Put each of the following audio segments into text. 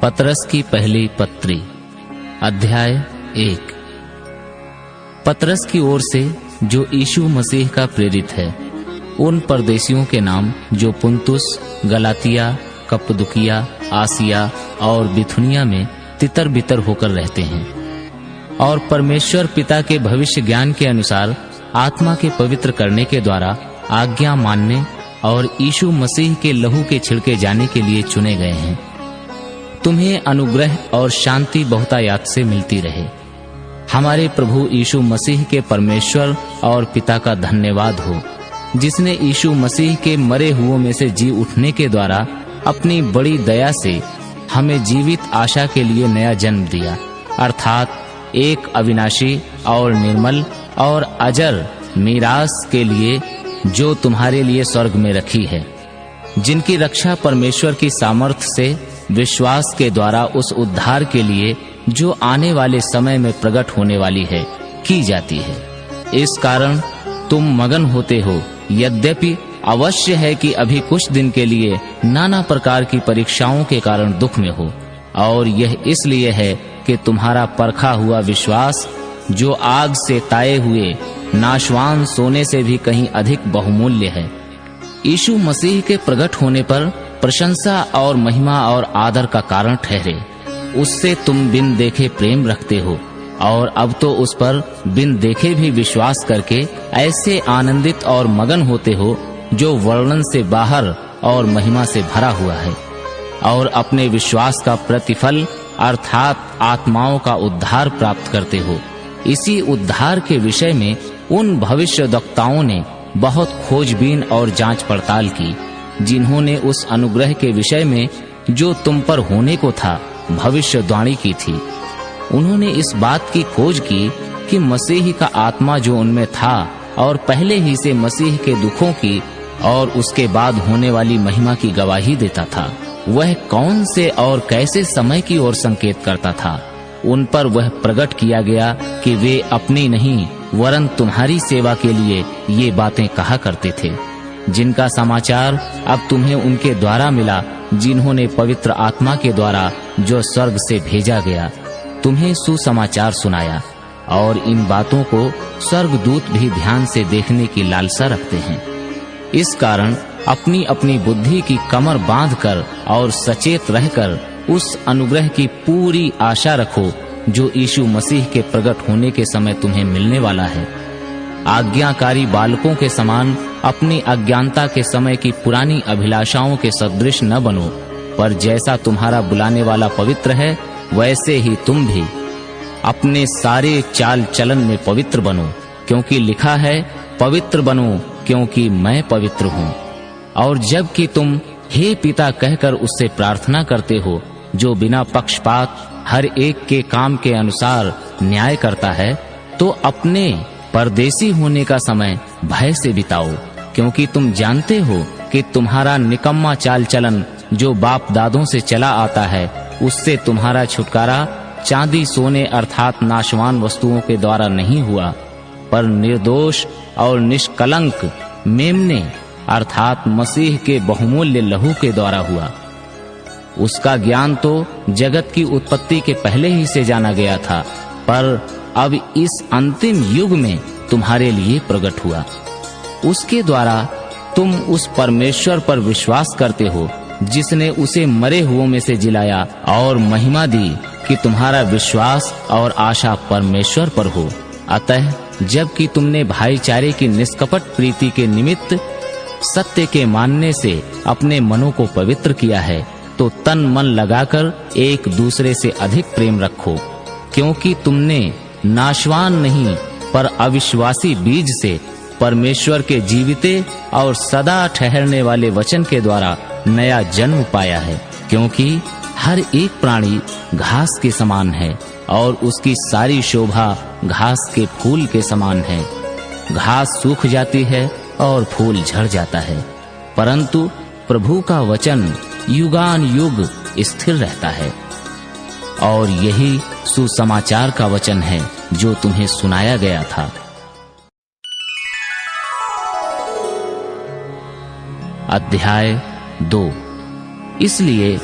पतरस की पहली पत्री, अध्याय 1। पतरस की ओर से, जो यीशु मसीह का प्रेरित है, उन परदेशियों के नाम जो पुन्तुस, गलातिया, कप्पदुकिया, आसिया और बिथुनिया में तितर बितर होकर रहते हैं, और परमेश्वर पिता के भविष्य ज्ञान के अनुसार आत्मा के पवित्र करने के द्वारा आज्ञा मानने और यीशु मसीह के लहू के छिड़के जाने के लिए चुने गए हैं। तुम्हें अनुग्रह और शांति बहुतायात से मिलती रहे। हमारे प्रभु यीशु मसीह के परमेश्वर और पिता का धन्यवाद हो, जिसने यीशु मसीह के मरे हुओं में से जी उठने के द्वारा अपनी बड़ी दया से हमें जीवित आशा के लिए नया जन्म दिया, अर्थात एक अविनाशी और निर्मल और अजर मीरास के लिए, जो तुम्हारे लिए स्वर्ग में रखी है, जिनकी रक्षा परमेश्वर की सामर्थ से विश्वास के द्वारा उस उद्धार के लिए जो आने वाले समय में प्रकट होने वाली है की जाती है। इस कारण तुम मगन होते हो, यद्यपि अवश्य है कि अभी कुछ दिन के लिए नाना प्रकार की परीक्षाओं के कारण दुख में हो, और यह इसलिए है कि तुम्हारा परखा हुआ विश्वास, जो आग से ताए हुए नाशवान सोने से भी कहीं अधिक बहुमूल्य है, यीशु मसीह के प्रकट होने पर प्रशंसा और महिमा और आदर का कारण ठहरे। उससे तुम बिन देखे प्रेम रखते हो, और अब तो उस पर बिन देखे भी विश्वास करके ऐसे आनंदित और मगन होते हो, जो वर्णन से बाहर और महिमा से भरा हुआ है, और अपने विश्वास का प्रतिफल अर्थात आत्माओं का उद्धार प्राप्त करते हो। इसी उद्धार के विषय में उन भविष्यद्वक्ताओं ने बहुत खोजबीन और जांच पड़ताल की, जिन्होंने उस अनुग्रह के विषय में जो तुम पर होने को था भविष्यवाणी की थी। उन्होंने इस बात की खोज की कि मसीह का आत्मा जो उनमें था और पहले ही से मसीह के दुखों की और उसके बाद होने वाली महिमा की गवाही देता था, वह कौन से और कैसे समय की ओर संकेत करता था। उन पर वह प्रकट किया गया कि वे अपनी नहीं वरन तुम्हारी सेवा के लिए ये बातें कहा करते थे, जिनका समाचार अब तुम्हें उनके द्वारा मिला, जिन्होंने पवित्र आत्मा के द्वारा जो स्वर्ग से भेजा गया तुम्हें सुसमाचार सुनाया। और इन बातों को स्वर्गदूत भी ध्यान से देखने की लालसा रखते हैं। इस कारण अपनी अपनी बुद्धि की कमर बांधकर और सचेत रहकर उस अनुग्रह की पूरी आशा रखो, जो यीशु मसीह के प्रकट होने के समय तुम्हें मिलने वाला है। आज्ञाकारी बालकों के समान अपनी अज्ञानता के समय की पुरानी अभिलाषाओं के सदृश न बनो, पर जैसा तुम्हारा बुलाने वाला पवित्र है, वैसे ही तुम भी अपने सारे चाल चलन में पवित्र बनो, क्योंकि लिखा है, पवित्र बनो क्योंकि मैं पवित्र हूँ। और जबकि तुम हे पिता कहकर उससे प्रार्थना करते हो, जो बिना पक्षपात हर एक के काम के अनुसार न्याय करता है, तो अपने परदेसी होने का समय भय से बिताओ, क्योंकि तुम जानते हो कि तुम्हारा निकम्मा चाल चलन जो बाप दादों से चला आता है, उससे तुम्हारा छुटकारा चांदी सोने अर्थात नाशवान वस्तुओं के द्वारा नहीं हुआ, पर निर्दोष और निष्कलंक मेमने अर्थात मसीह के बहुमूल्य लहू के द्वारा हुआ। उसका ज्ञान तो जगत की उत्पत्ति के पहले ही से जाना गया था, पर अब इस अंतिम युग में तुम्हारे लिए प्रकट हुआ। उसके द्वारा तुम उस परमेश्वर पर विश्वास करते हो, जिसने उसे मरे हुओं में से जिलाया और महिमा दी कि तुम्हारा विश्वास और आशा परमेश्वर पर हो। अतः जबकि तुमने भाईचारे की निष्कपट प्रीति के निमित्त सत्य के मानने से अपने मनों को पवित्र किया है, तो तन मन लगाकर एक दूसरे से अधिक प्रेम रखो, क्योंकि तुमने नाशवान नहीं पर अविश्वासी बीज से परमेश्वर के जीविते और सदा ठहरने वाले वचन के द्वारा नया जन्म पाया है। क्योंकि हर एक प्राणी घास के समान है, और उसकी सारी शोभा घास के फूल के समान है। घास सूख जाती है और फूल झड़ जाता है, परंतु प्रभु का वचन युगान युग स्थिर रहता है। और यही सुसमाचार का वचन है जो तुम्हें सुनाया गया था। अध्याय 2। इसलिए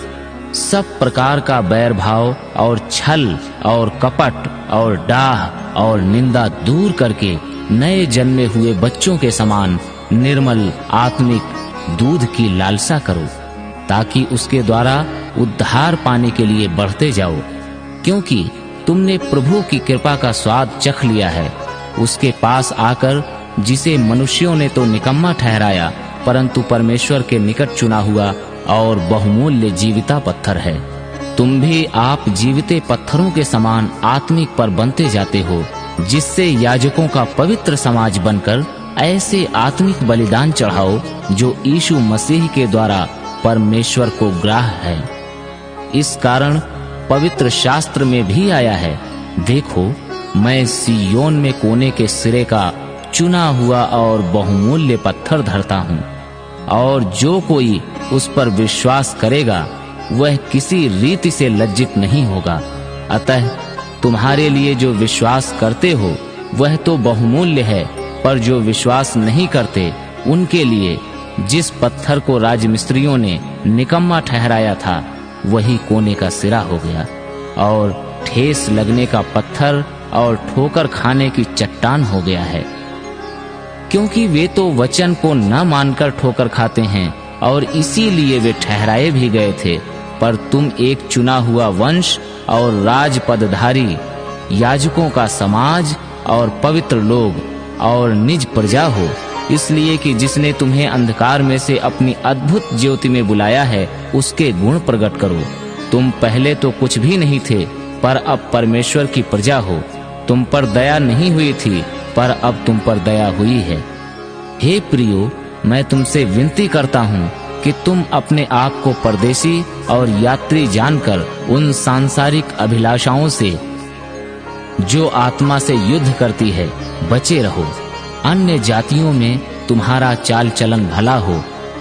सब प्रकार का बैर भाव और छल और कपट और डाह और निंदा दूर करके नए जन्मे हुए बच्चों के समान निर्मल आत्मिक दूध की लालसा करो, ताकि उसके द्वारा उद्धार पाने के लिए बढ़ते जाओ। क्योंकि तुमने प्रभु की कृपा का स्वाद चख लिया है। उसके पास आकर, जिसे मनुष्यों ने तो निकम्मा ठहराया, परंतु परमेश्वर के निकट चुना हुआ और बहुमूल्य जीविता पत्थर है। तुम भी आप जीविते पत्थरों के समान आत्मिक पर बनते जाते हो, जिससे याजकों का पवित्र समाज बनकर ऐसे आत्मिक बलिदान चढ़ाओ जो यीशु मसीह के द्वारा परमेश्वर को ग्राह्य है। इस कारण पवित्र शास्त्र में भी आया है, देखो मैं सिय्योन में कोने के सिरे का चुना हुआ और बहुमूल्य पत्थर धरता हूँ, और जो कोई उस पर विश्वास करेगा वह किसी रीति से लज्जित नहीं होगा। अतः तुम्हारे लिए जो विश्वास करते हो वह तो बहुमूल्य है, पर जो विश्वास नहीं करते उनके लिए जिस पत्थर को राजमिस्त्रियों ने निकम्मा ठहराया था वही कोने का सिरा हो गया, और ठेस लगने का पत्थर और ठोकर खाने की चट्टान हो गया है। क्योंकि वे तो वचन को न मानकर ठोकर खाते हैं, और इसीलिए वे ठहराए भी गए थे। पर तुम एक चुना हुआ वंश और राजपदधारी याजकों का समाज और पवित्र लोग और निज प्रजा हो, इसलिए कि जिसने तुम्हें अंधकार में से अपनी अद्भुत ज्योति में बुलाया है उसके गुण प्रकट करो। तुम पहले तो कुछ भी नहीं थे, पर अब परमेश्वर की प्रजा हो। तुम पर दया नहीं हुई थी, पर अब तुम पर दया हुई है। हे प्रियो, मैं तुमसे विनती करता हूँ कि तुम अपने आप को परदेशी और यात्री जानकर उन सांसारिक अभिलाषाओं से जो आत्मा से युद्ध करती है बचे रहो। अन्य जातियों में तुम्हारा चाल चलन भला हो,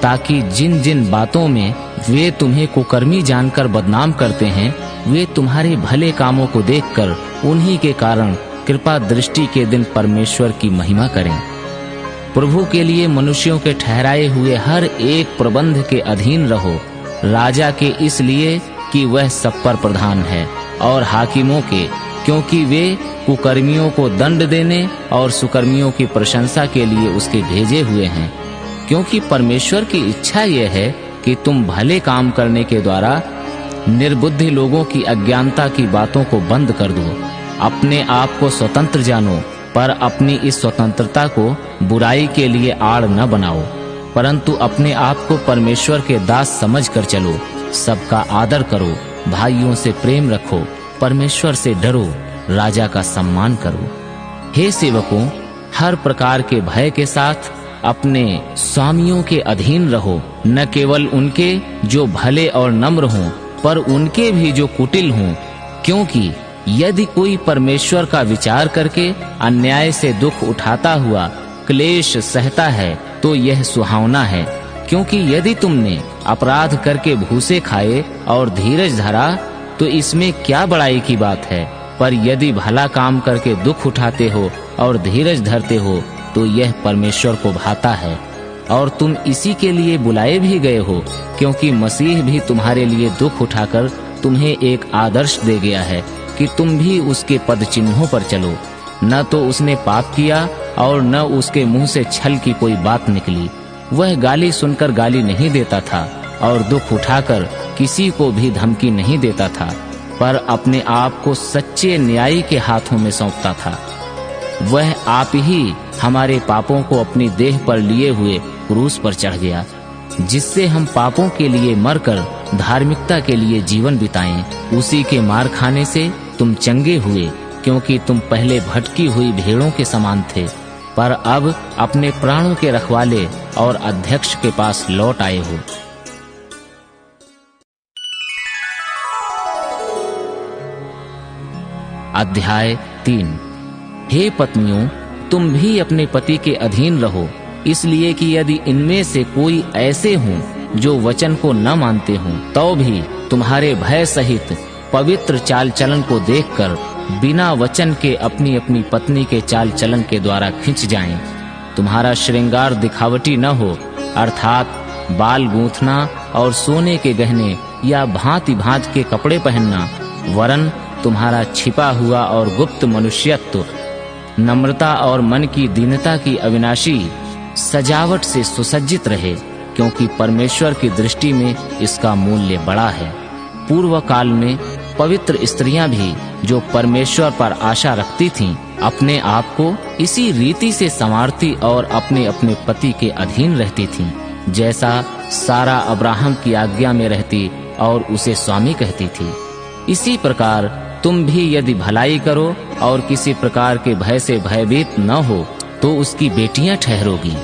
ताकि जिन जिन बातों में वे तुम्हें कुकर्मी जानकर बदनाम करते हैं, वे तुम्हारे भले कामों को देखकर उन्हीं के कारण कृपा दृष्टि के दिन परमेश्वर की महिमा करें। प्रभु के लिए मनुष्यों के ठहराए हुए हर एक प्रबंध के अधीन रहो, राजा के इसलिए कि वह सब पर प्रधान है, और हाकिमों के, क्योंकि वे कुकर्मियों को दंड देने और सुकर्मियों की प्रशंसा के लिए उसके भेजे हुए हैं। क्योंकि परमेश्वर की इच्छा यह है कि तुम भले काम करने के द्वारा निर्बुद्धि लोगों की अज्ञानता की बातों को बंद कर दो। अपने आप को स्वतंत्र जानो, पर अपनी इस स्वतंत्रता को बुराई के लिए आड़ न बनाओ, परंतु अपने आप को परमेश्वर के दास समझकर चलो। सबका आदर करो, भाइयों से प्रेम रखो, परमेश्वर से डरो, राजा का सम्मान करो। हे सेवकों, हर प्रकार के भय के साथ अपने स्वामियों के अधीन रहो, न केवल उनके जो भले और नम्र हों, पर उनके भी जो कुटिल हों। क्योंकि यदि कोई परमेश्वर का विचार करके अन्याय से दुख उठाता हुआ क्लेश सहता है तो यह सुहावना है। क्योंकि यदि तुमने अपराध करके भूसे खाए और धीरज धरा तो इसमें क्या बड़ाई की बात है। पर यदि भला काम करके दुख उठाते हो और धीरज धरते हो तो यह परमेश्वर को भाता है। और तुम इसी के लिए बुलाए भी गए हो, क्योंकि मसीह भी तुम्हारे लिए दुख उठाकर तुम्हें एक आदर्श दे गया है कि तुम भी उसके पद चिन्हों पर चलो। न तो उसने पाप किया और न उसके मुंह से छल की कोई बात निकली। वह गाली सुनकर गाली नहीं देता था और दुख उठाकर किसी को भी धमकी नहीं देता था, पर अपने आप को सच्चे न्यायी के हाथों में सौंपता था। वह आप ही हमारे पापों को अपनी देह पर लिए हुए क्रूस पर चढ़ गया, जिससे हम पापों के लिए मरकर धार्मिकता के लिए जीवन बिताएं। उसी के मार खाने से तुम चंगे हुए, क्योंकि तुम पहले भटकी हुई भेड़ों के समान थे, पर अब अपने प्राणों के रखवाले और अध्यक्ष के पास लौट आए हो। अध्याय 3। हे पत्नियों, तुम भी अपने पति के अधीन रहो, इसलिए कि यदि इनमें से कोई ऐसे हों जो वचन को न मानते हों, तो भी तुम्हारे भय सहित पवित्र चाल चलन को देखकर बिना वचन के अपनी अपनी पत्नी के चाल चलन के द्वारा खिंच जाएं। तुम्हारा श्रृंगार दिखावटी न हो, अर्थात बाल गूंथना और सोने के गहने या भांति भांति के कपड़े पहनना, वरन तुम्हारा छिपा हुआ और गुप्त मनुष्यत्व नम्रता और मन की दीनता की अविनाशी सजावट से सुसज्जित रहे, क्योंकि परमेश्वर की दृष्टि में इसका मूल्य बड़ा है। पूर्व काल में पवित्र स्त्रियां भी जो परमेश्वर पर आशा रखती थीं, अपने आप को इसी रीति से संवारती और अपने अपने पति के अधीन रहती थीं, जैसा सारा अब्राहम की आज्ञा में रहती और उसे स्वामी कहती थी। इसी प्रकार तुम भी यदि भलाई करो और किसी प्रकार के भय से भयभीत न हो तो उसकी बेटियां ठहरोगी।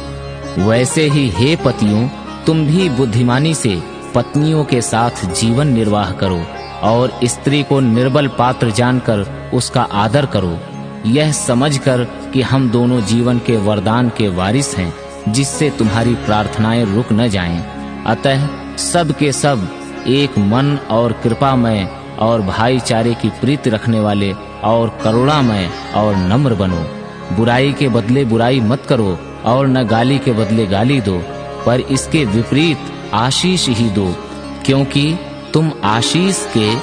वैसे ही हे पतियों, तुम भी बुद्धिमानी से पत्नियों के साथ जीवन निर्वाह करो और स्त्री को निर्बल पात्र जानकर उसका आदर करो, यह समझकर कि हम दोनों जीवन के वरदान के वारिस हैं, जिससे तुम्हारी प्रार्थनाएं रुक न जाएं। अतः सब के सब एक मन और कृपामय और भाईचारे की प्रीति रखने वाले और करुणामय और नम्र बनो। बुराई के बदले बुराई मत करो और न गाली के बदले गाली दो, पर इसके विपरीत आशीष ही दो, क्योंकि तुम आशीष के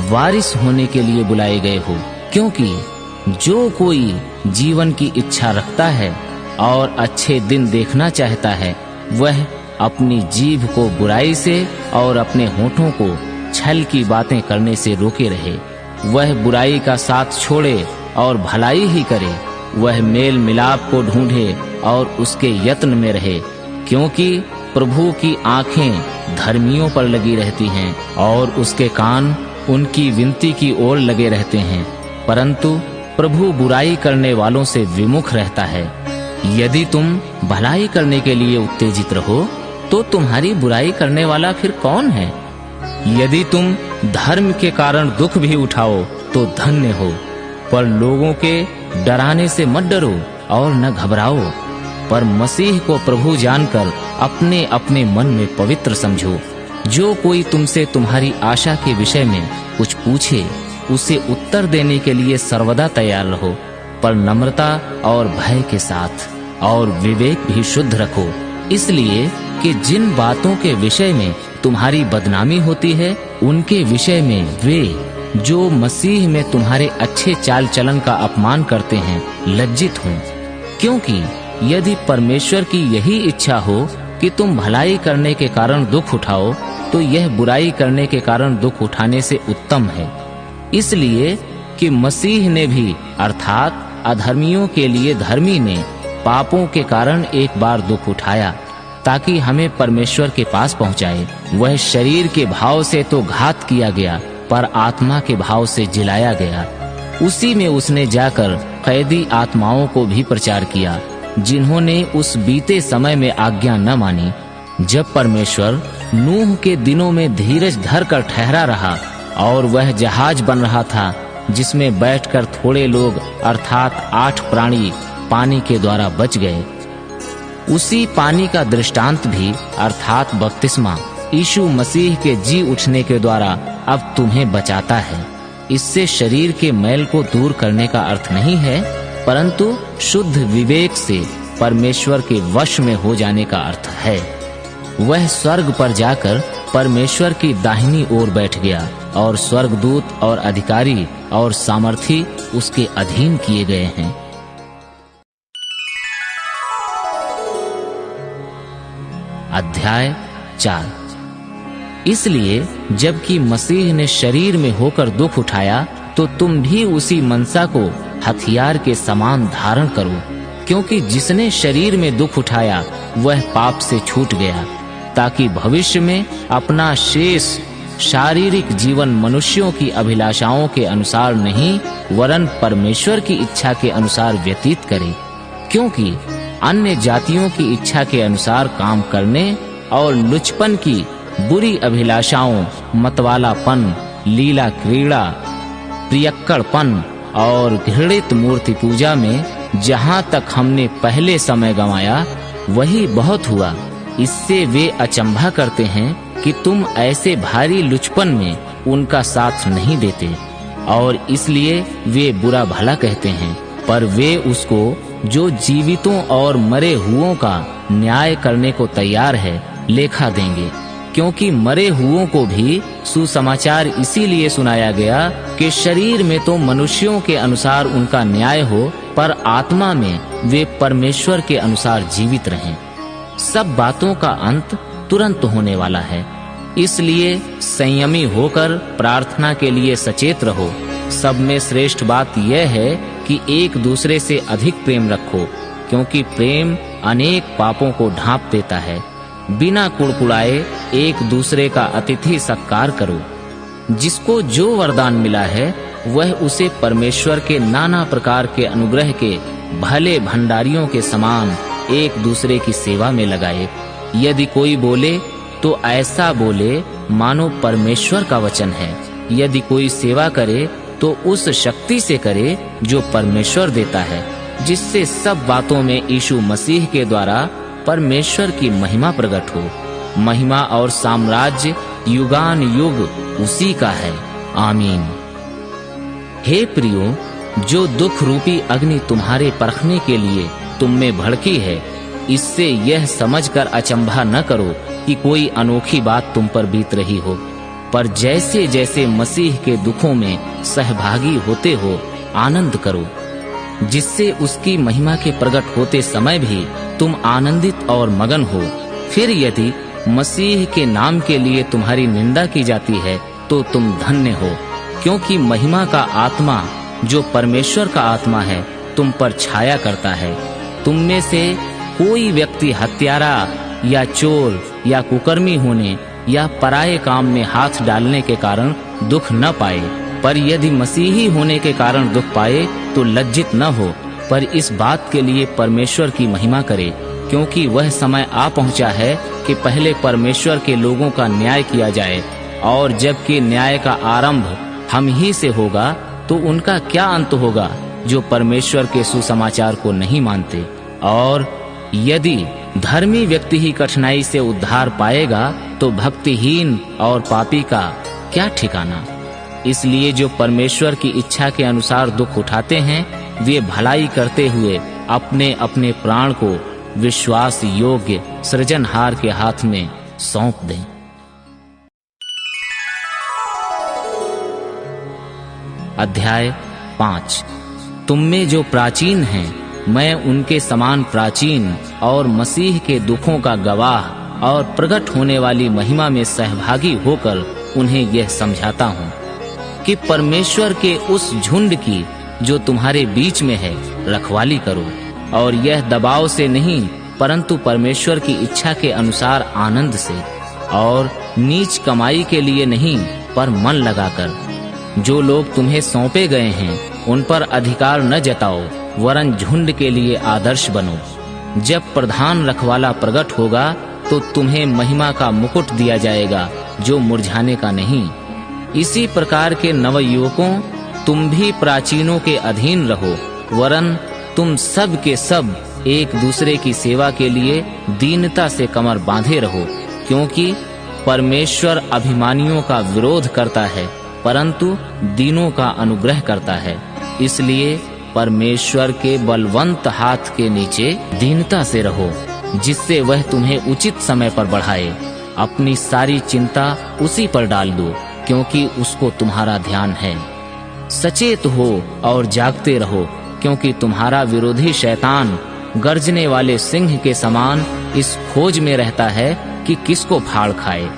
वारिस होने के लिए बुलाए गए हो। क्योंकि जो कोई जीवन की इच्छा रखता है और अच्छे दिन देखना चाहता है, वह अपनी जीभ को बुराई से और अपने होठों को छल की बातें करने से रोके रहे। वह बुराई का साथ छोड़े और भलाई ही करे। वह मेल मिलाप को ढूंढे और उसके यत्न में रहे, क्योंकि प्रभु की आंखें धर्मियों पर लगी रहती हैं और उसके कान उनकी विनती की ओर लगे रहते हैं, परंतु प्रभु बुराई करने वालों से विमुख रहता है। यदि तुम भलाई करने के लिए उत्तेजित रहो तो तुम्हारी बुराई करने वाला फिर कौन है? यदि तुम धर्म के कारण दुख भी उठाओ तो धन्य हो, पर लोगों के डराने से मत डरो और न घबराओ, पर मसीह को प्रभु जानकर अपने अपने मन में पवित्र समझो। जो कोई तुमसे तुम्हारी आशा के विषय में कुछ पूछे, उसे उत्तर देने के लिए सर्वदा तैयार रहो, पर नम्रता और भय के साथ, और विवेक भी शुद्ध रखो, इसलिए कि जिन बातों के विषय में तुम्हारी बदनामी होती है, उनके विषय में वे जो मसीह में तुम्हारे अच्छे चाल चलन का अपमान करते हैं लज्जित हों। क्योंकि यदि परमेश्वर की यही इच्छा हो कि तुम भलाई करने के कारण दुख उठाओ, तो यह बुराई करने के कारण दुख उठाने से उत्तम है। इसलिए कि मसीह ने भी अर्थात अधर्मियों के लिए धर्मी ने पापों के कारण एक बार दुख उठाया, ताकि हमें परमेश्वर के पास पहुंचाए। वह शरीर के भाव से तो घात किया गया, पर आत्मा के भाव से जिलाया गया। उसी में उसने जाकर कैदी आत्माओं को भी प्रचार किया, जिन्होंने उस बीते समय में आज्ञा न मानी, जब परमेश्वर नूह के दिनों में धीरज धर कर ठहरा रहा और वह जहाज बन रहा था, जिसमें बैठकर थोड़े लोग अर्थात 8 प्राणी पानी के द्वारा बच गए। उसी पानी का दृष्टांत भी अर्थात बपतिस्मा यीशु मसीह के जी उठने के द्वारा अब तुम्हें बचाता है। इससे शरीर के मैल को दूर करने का अर्थ नहीं है, परंतु शुद्ध विवेक से परमेश्वर के वश में हो जाने का अर्थ है। वह स्वर्ग पर जाकर परमेश्वर की दाहिनी ओर बैठ गया और स्वर्गदूत और अधिकारी और सामर्थी उसके अधीन किए गए हैं। अध्याय 4। इसलिए जबकि मसीह ने शरीर में होकर दुख उठाया, तो तुम भी उसी मनसा को हथियार के समान धारण करो, क्योंकि जिसने शरीर में दुख उठाया वह पाप से छूट गया, ताकि भविष्य में अपना शेष शारीरिक जीवन मनुष्यों की अभिलाषाओं के अनुसार नहीं, वरन परमेश्वर की इच्छा के अनुसार व्यतीत करे। क्योंकि अन्य जातियों की इच्छा के अनुसार काम करने और लुचपन की बुरी अभिलाषाओं, मतवालापन, लीला क्रीड़ा, प्रियक्कड़पन और घृणित मूर्ति पूजा में जहाँ तक हमने पहले समय गंवाया, वही बहुत हुआ। इससे वे अचंभा करते हैं कि तुम ऐसे भारी लुचपन में उनका साथ नहीं देते, और इसलिए वे बुरा भला कहते हैं। पर वे उसको जो जीवितों और मरे हुओं का न्याय करने को तैयार है लेखा देंगे, क्योंकि मरे हुओं को भी सुसमाचार इसीलिए सुनाया गया कि शरीर में तो मनुष्यों के अनुसार उनका न्याय हो, पर आत्मा में वे परमेश्वर के अनुसार जीवित रहें। सब बातों का अंत तुरंत होने वाला है, इसलिए संयमी होकर प्रार्थना के लिए सचेत रहो। सब में श्रेष्ठ बात यह है कि एक दूसरे से अधिक प्रेम रखो, क्योंकि प्रेम अनेक पापों को ढांप देता है। बिना कुड़कुड़ाए एक दूसरे का अतिथि सत्कार करो। जिसको जो वरदान मिला है वह उसे परमेश्वर के नाना प्रकार के अनुग्रह के भले भंडारियों के समान एक दूसरे की सेवा में लगाए। यदि कोई बोले तो ऐसा बोले मानो परमेश्वर का वचन है। यदि कोई सेवा करे तो उस शक्ति से करे जो परमेश्वर देता है, जिससे सब बातों में यीशु मसीह के द्वारा परमेश्वर की महिमा प्रकट हो। महिमा और साम्राज्य युगान युग उसी का है। आमीन। हे प्रियो, जो दुख रूपी अग्नि तुम्हारे परखने के लिए तुम में भड़की है, इससे यह समझकर अचंभा न करो कि कोई अनोखी बात तुम पर बीत रही हो, पर जैसे जैसे मसीह के दुखों में सहभागी होते हो आनंद करो, जिससे उसकी महिमा के प्रकट होते समय भी तुम आनंदित और मगन हो। फिर यदि मसीह के नाम के लिए तुम्हारी निंदा की जाती है तो तुम धन्य हो, क्योंकि महिमा का आत्मा जो परमेश्वर का आत्मा है तुम पर छाया करता है। तुम में से कोई व्यक्ति हत्यारा या चोर या कुकर्मी होने या पराये काम में हाथ डालने के कारण दुख न पाए, पर यदि मसीही होने के कारण दुख पाए तो लज्जित न हो, पर इस बात के लिए परमेश्वर की महिमा करे, क्योंकि वह समय आ पहुंचा है कि पहले परमेश्वर के लोगों का न्याय किया जाए, और जबकि न्याय का आरंभ हम ही से होगा तो उनका क्या अंत होगा जो परमेश्वर के सुसमाचार को नहीं मानते। और यदि धर्मी व्यक्ति ही कठिनाई से उद्धार पाएगा तो भक्तिहीन और पापी का क्या ठिकाना। इसलिए जो परमेश्वर की इच्छा के अनुसार दुख उठाते हैं वे भलाई करते हुए अपने अपने प्राण को विश्वास योग्य सृजनहार के हाथ में सौंप दें। अध्याय 5। तुम में जो प्राचीन हैं, मैं उनके समान प्राचीन और मसीह के दुखों का गवाह और प्रकट होने वाली महिमा में सहभागी होकर उन्हें यह समझाता हूँ कि परमेश्वर के उस झुंड की जो तुम्हारे बीच में है रखवाली करो, और यह दबाव से नहीं परंतु परमेश्वर की इच्छा के अनुसार आनंद से, और नीच कमाई के लिए नहीं पर मन लगाकर। जो लोग तुम्हें सौंपे गए हैं उन पर अधिकार न जताओ, वरन झुंड के लिए आदर्श बनो। जब प्रधान रखवाला प्रकट होगा तो तुम्हें महिमा का मुकुट दिया जाएगा जो मुरझाने का नहीं। इसी प्रकार के नवयुवकों, तुम भी प्राचीनों के अधीन रहो, वरन तुम सब के सब एक दूसरे की सेवा के लिए दीनता से कमर बांधे रहो, क्योंकि परमेश्वर अभिमानियों का विरोध करता है परंतु दीनों का अनुग्रह करता है। इसलिए परमेश्वर के बलवंत हाथ के नीचे दीनता से रहो, जिससे वह तुम्हें उचित समय पर बढ़ाए। अपनी सारी चिंता उसी पर डाल दो, क्योंकि उसको तुम्हारा ध्यान है। सचेत हो और जागते रहो, क्योंकि तुम्हारा विरोधी शैतान गर्जने वाले सिंह के समान इस खोज में रहता है कि किसको फाड़ खाए।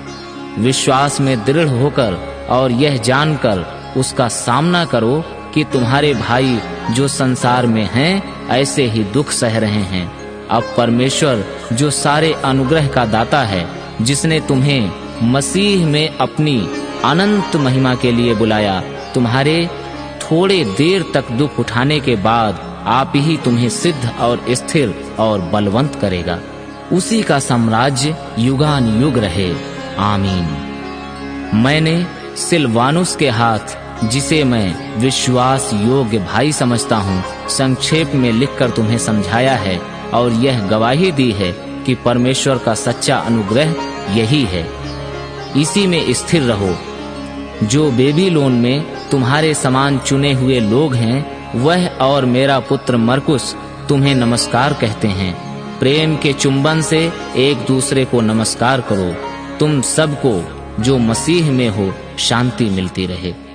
विश्वास में दृढ़ होकर और यह जानकर उसका सामना करो कि तुम्हारे भाई जो संसार में हैं ऐसे ही दुख सह रहे हैं। अब परमेश्वर जो सारे अनुग्रह का दाता है, जिसने तुम्हें मसीह में अपनी अनंत महिमा के लिए बुलाया, तुम्हारे थोड़े देर तक दुख उठाने के बाद आप ही तुम्हें सिद्ध और स्थिर और बलवंत करेगा। उसी का साम्राज्य युगान युग रहे। आमीन। मैंने सिलवानुस के हाथ, जिसे मैं विश्वास योग्य भाई समझता हूँ, संक्षेप में लिखकर तुम्हें समझाया है और यह गवाही दी है कि परमेश्वर का सच्चा अनुग्रह यही है। इसी में स्थिर रहो। जो बेबीलोन में तुम्हारे समान चुने हुए लोग हैं, वह और मेरा पुत्र मरकुस तुम्हें नमस्कार कहते हैं। प्रेम के चुंबन से एक दूसरे को नमस्कार करो। तुम सबको जो मसीह में हो शांति मिलती रहे।